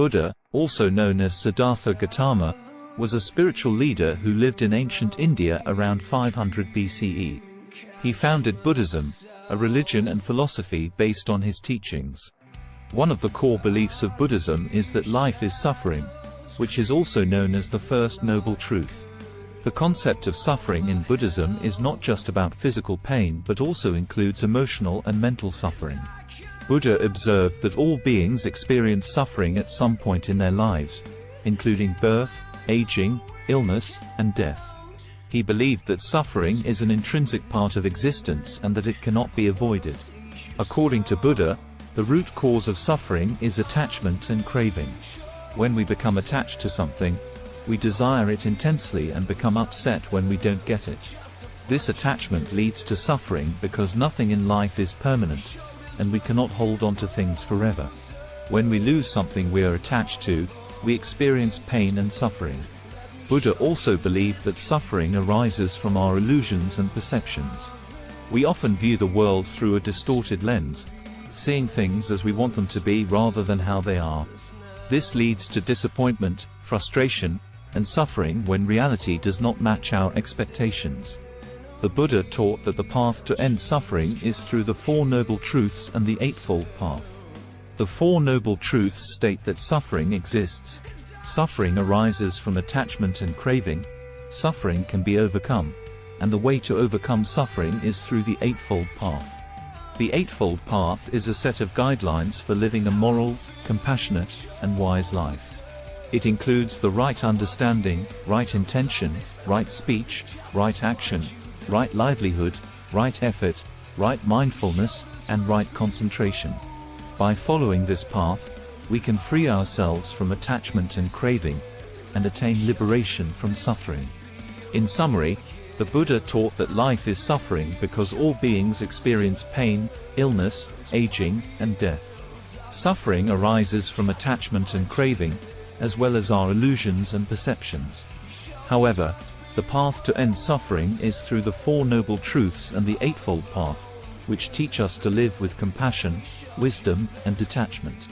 Buddha, also known as Siddhartha Gautama, was a spiritual leader who lived in ancient India around 500 BCE. He founded Buddhism, a religion and philosophy based on his teachings. One of the core beliefs of Buddhism is that life is suffering, which is also known as the First Noble Truth. The concept of suffering in Buddhism is not just about physical pain but also includes emotional and mental suffering. Buddha observed that all beings experience suffering at some point in their lives, including birth, aging, illness, and death. He believed that suffering is an intrinsic part of existence and that it cannot be avoided. According to Buddha, the root cause of suffering is attachment and craving. When we become attached to something, we desire it intensely and become upset when we don't get it. This attachment leads to suffering because nothing in life is permanent, and we cannot hold on to things forever. When we lose something we are attached to, we experience pain and suffering. Buddha also believed that suffering arises from our illusions and perceptions. We often view the world through a distorted lens, seeing things as we want them to be rather than how they are. This leads to disappointment, frustration, and suffering when reality does not match our expectations. The Buddha taught that the path to end suffering is through the Four Noble Truths and the Eightfold Path. The Four Noble Truths state that suffering exists. Suffering arises from attachment and craving. Suffering can be overcome, and the way to overcome suffering is through the Eightfold Path. The Eightfold Path is a set of guidelines for living a moral, compassionate, and wise life. It includes the right understanding, right intention, right speech, right action, right livelihood, right effort, right mindfulness, and right concentration. By following this path, we can free ourselves from attachment and craving, and attain liberation from suffering. In summary, the Buddha taught that life is suffering because all beings experience pain, illness, aging, and death. Suffering arises from attachment and craving, as well as our illusions and perceptions. However, the path to end suffering is through the Four Noble Truths and the Eightfold Path, which teach us to live with compassion, wisdom, and detachment.